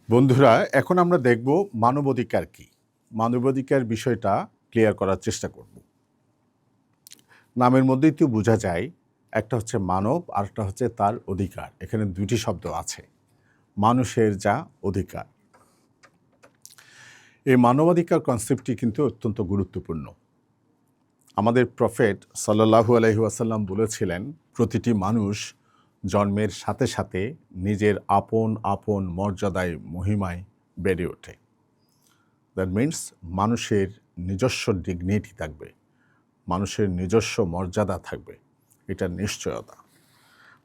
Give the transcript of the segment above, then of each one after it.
বন্ধুরা, এখন আমরা দেখব মানবাধিকার কি। মানবাধিকার বিষয়টা ক্লিয়ার করার চেষ্টা করব। নামের মধ্যেই তো বোঝা যায়, একটা হচ্ছে মানব আর একটা হচ্ছে তার অধিকার। এখানে দুইটি শব্দ আছে, মানুষের যা অধিকার। এই মানবাধিকার কনসেপ্টটি কিন্তু অত্যন্ত গুরুত্বপূর্ণ। আমাদের প্রফেট সাল্লাল্লাহু আলাইহি ওয়াসাল্লাম বলেছিলেন, প্রতিটি মানুষ জন্মের সাথে সাথে নিজের আপন আপন মর্যাদায় মহিমায় বেড়ে ওঠে। দ্যাট মিনস মানুষের নিজস্ব ডিগনিটি থাকবে, মানুষের নিজস্ব মর্যাদা থাকবে, এটার নিশ্চয়তা।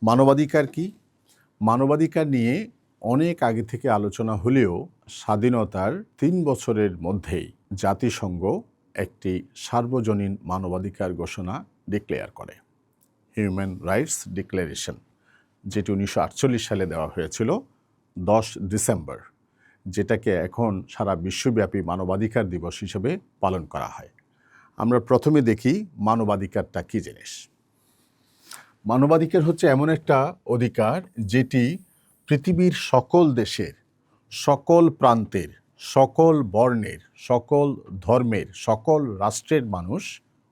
মানবাধিকার কি? মানবাধিকার নিয়ে অনেক আগে থেকে আলোচনা হলেও স্বাধীনতার ৩ বছরের মধ্যেই জাতিসংঘ একটি সার্বজনীন মানবাধিকার ঘোষণা ডিক্লেয়ার করে, হিউম্যান রাইটস ডিক্লারেশন, যেটি 1948 সালে দেওয়া হয়েছিল 10 ডিসেম্বর, যেটাকে এখন সারা বিশ্বব্যাপী মানবাধিকার দিবস হিসেবে পালন করা হয়। আমরা প্রথমে দেখি মানবাধিকারটা কী জিনিস। মানবাধিকার হচ্ছে এমন একটা অধিকার যেটি পৃথিবীর সকল দেশের, সকল প্রান্তের, সকল বর্ণের, সকল ধর্মের, সকল রাষ্ট্রের মানুষ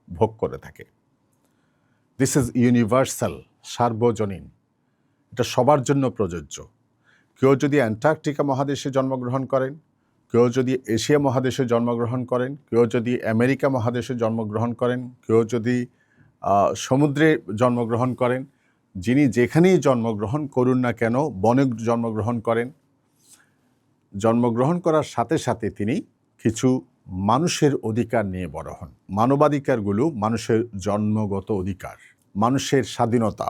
ভোগ করে থাকে। দিস ইজ ইউনিভার্সাল, সার্বজনীন। এটা সবার জন্য প্রযোজ্য। কেউ যদি অ্যান্টার্কটিকা মহাদেশে জন্মগ্রহণ করেন, কেউ যদি এশিয়া মহাদেশে জন্মগ্রহণ করেন, কেউ যদি আমেরিকা মহাদেশে জন্মগ্রহণ করেন, কেউ যদি সমুদ্রে জন্মগ্রহণ করেন, যিনি যেখানেই জন্মগ্রহণ করুন না কেন, বনে জন্মগ্রহণ করেন, জন্মগ্রহণ করার সাথে সাথে তিনি কিছু মানুষের অধিকার নিয়ে বড় হন। মানবাধিকারগুলো মানুষের জন্মগত অধিকার, মানুষের স্বাধীনতা,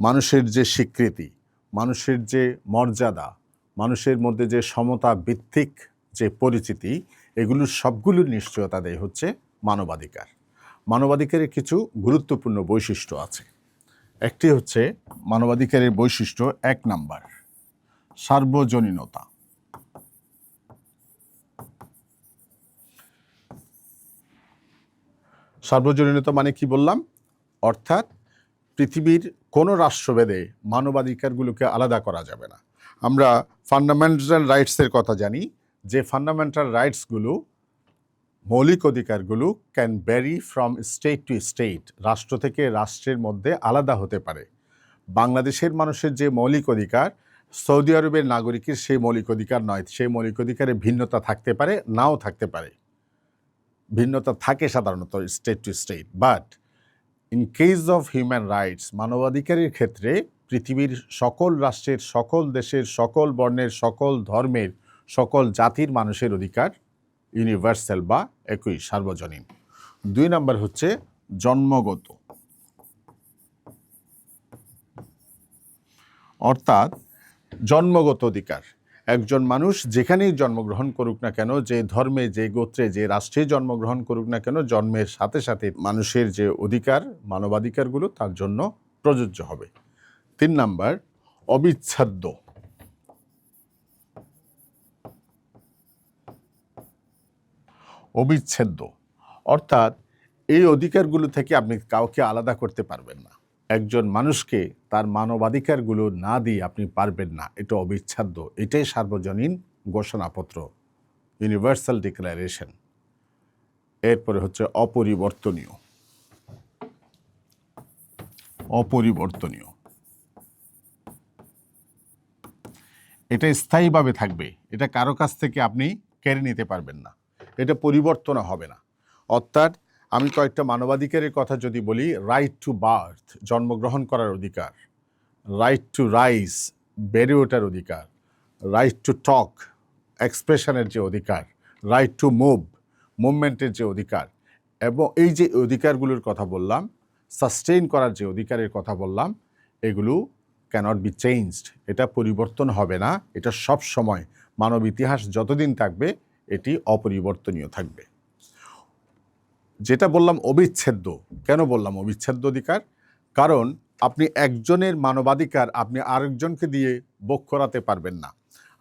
মানুষের যে স্বীকৃতি, মানুষের যে মর্যাদা, মানুষের মধ্যে যে সমতা ভিত্তিক যে পরিচিতি, এগুলোর সবগুলোর নিশ্চয়তা দেয় হচ্ছে মানবাধিকার। মানবাধিকারের কিছু গুরুত্বপূর্ণ বৈশিষ্ট্য আছে। একটি হচ্ছে মানবাধিকারের বৈশিষ্ট্য 1 নাম্বার, সার্বজনীনতা। সার্বজনীনতা মানে কি বললাম? অর্থাৎ পৃথিবীর কোনো রাষ্ট্রভেদে মানবাধিকারগুলোকে আলাদা করা যাবে না। আমরা ফান্ডামেন্টাল রাইটসের কথা জানি, যে ফান্ডামেন্টাল রাইটসগুলো, মৌলিক অধিকারগুলো can vary from state to state, রাষ্ট্র থেকে রাষ্ট্রের মধ্যে আলাদা হতে পারে। বাংলাদেশের মানুষের যে মৌলিক অধিকার সৌদি আরবের নাগরিকের সেই মৌলিক অধিকার নয়। সেই মৌলিক অধিকারে ভিন্নতা থাকতে পারে, নাও থাকতে পারে। ভিন্নতা থাকে সাধারণত state to state, but in case of human rights, মানবাধিকারের ক্ষেত্রে পৃথিবীর সকল রাষ্ট্রের, সকল দেশের, সকল বর্ণের, সকল ধর্মের, সকল জাতির মানুষের অধিকার ইউনিভার্সাল বা একই, সার্বজনীন। 2 নম্বর হচ্ছে জন্মগত, অর্থাৎ জন্মগত অধিকার। একজন মানুষ যেখানেই জন্মগ্রহণ করুক না কেন, যে ধর্মে, যে গোত্রে, যে রাষ্ট্রে জন্মগ্রহণ করুক না কেন, জন্মের সাথে সাথে মানুষের যে অধিকার, মানবাধিকারগুলো তার জন্য প্রযোজ্য হবে। 3 নাম্বার অবিচ্ছেদ্য। অবিচ্ছেদ্য অর্থাৎ এই অধিকারগুলো থেকে আপনি কাউকে আলাদা করতে পারবেন না। একজন মানুষকে তার মানবাধিকারগুলো না দিয়ে আপনি পারবেন না, এটা অবিচ্ছেদ্য। এটাই সার্বজনীন ঘোষণাপত্র, ইউনিভার্সাল ডিক্লারেশন। এরপরে হচ্ছে অপরিবর্তনীয়। অপরিবর্তনীয় এটা স্থায়ীভাবে থাকবে, এটা কারো কাছ থেকে আপনি কেড়ে নিতে পারবেন না, এটা পরিবর্তন হবে না। অর্থাৎ আমি কয়েকটা মানবাধিকারের কথা যদি বলি, রাইট টু বার্থ, জন্মগ্রহণ করার অধিকার, রাইট টু রাইজ, বেড়ে ওঠার অধিকার, রাইট টু টক, এক্সপ্রেশনের যে অধিকার, রাইট টু মুভ, মুভমেন্টের যে অধিকার, এবং এই যে অধিকারগুলোর কথা বললাম, সাস্টেইন করার যে অধিকারের কথা বললাম, এগুলো ক্যানট বি চেঞ্জড, এটা পরিবর্তন হবে না। এটা সব সময়, মানব ইতিহাস যতদিন থাকবে, এটি অপরিবর্তনীয় থাকবে। যেটা বললাম অবিচ্ছেদ্য, কেন বললাম অবিচ্ছেদ্য অধিকার? কারণ আপনি একজনের মানবাধিকার আপনি আরেকজনকে দিয়ে ভোগ করাতে পারবেন না।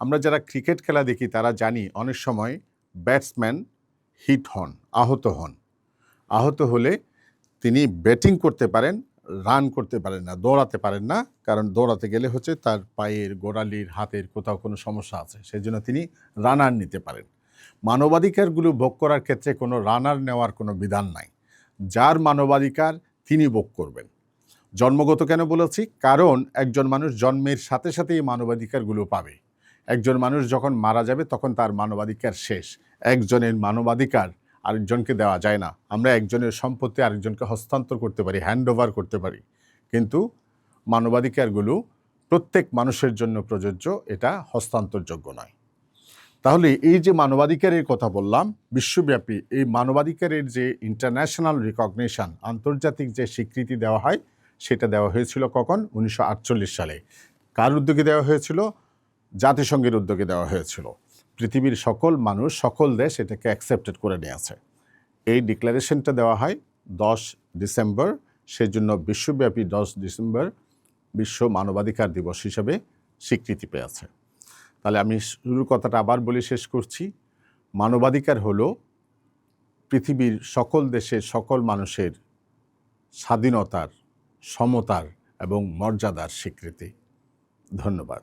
আমরা যারা ক্রিকেট খেলা দেখি তারা জানি, অনেক সময় ব্যাটসম্যান হিট হন, আহত হন। আহত হলে তিনি ব্যাটিং করতে পারেন, রান করতে পারেন না, দৌড়াতে পারেন না, কারণ দৌড়াতে গেলে হচ্ছে তার পায়ের গোড়ালির হাতের কোথাও কোনো সমস্যা আছে, সেই জন্য তিনি রানার নিতে পারেন। মানবাধিকারগুলো ভোগ করার ক্ষেত্রে কোনো রানার নেওয়ার কোনো বিধান নাই। যার মানবাধিকার তিনি ভোগ করবেন। জন্মগত কেন বলেছি? কারণ একজন মানুষ জন্মের সাথে সাথে এই মানবাধিকারগুলো পাবে। একজন মানুষ যখন মারা যাবে তখন তার মানবাধিকার শেষ। একজনের মানবাধিকার আরেকজনকে দেওয়া যায় না। আমরা একজনের সম্পত্তি আরেকজনকে হস্তান্তর করতে পারি, হ্যান্ড ওভার করতে পারি, কিন্তু মানবাধিকারগুলো প্রত্যেক মানুষের জন্য প্রযোজ্য, এটা হস্তান্তরযোগ্য নয়। তাহলে এই যে মানবাধিকারের কথা বললাম, বিশ্বব্যাপী এই মানবাধিকারের যে ইন্টারন্যাশনাল রিকগনিশন, আন্তর্জাতিক যে স্বীকৃতি দেওয়া হয়, সেটা দেওয়া হয়েছিল কখন? 1948 সালে। কার উদ্যোগে দেওয়া হয়েছিল? জাতিসংঘের উদ্যোগে দেওয়া হয়েছিল। পৃথিবীর সকল মানুষ, সকল দেশ এটাকে অ্যাকসেপ্টেড করে নিয়েছে। এই ডিক্লারেশনটা দেওয়া হয় 10 ডিসেম্বর, সেজন্য বিশ্বব্যাপী 10 ডিসেম্বর বিশ্ব মানবাধিকার দিবস হিসাবে স্বীকৃতি পেয়েছে। তাহলে আমি শুরুর কথাটা আবার বলে শেষ করছি। মানবাধিকার হলো পৃথিবীর সকল দেশের সকল মানুষের স্বাধীনতার, সমতার এবং মর্যাদার স্বীকৃতি। ধন্যবাদ।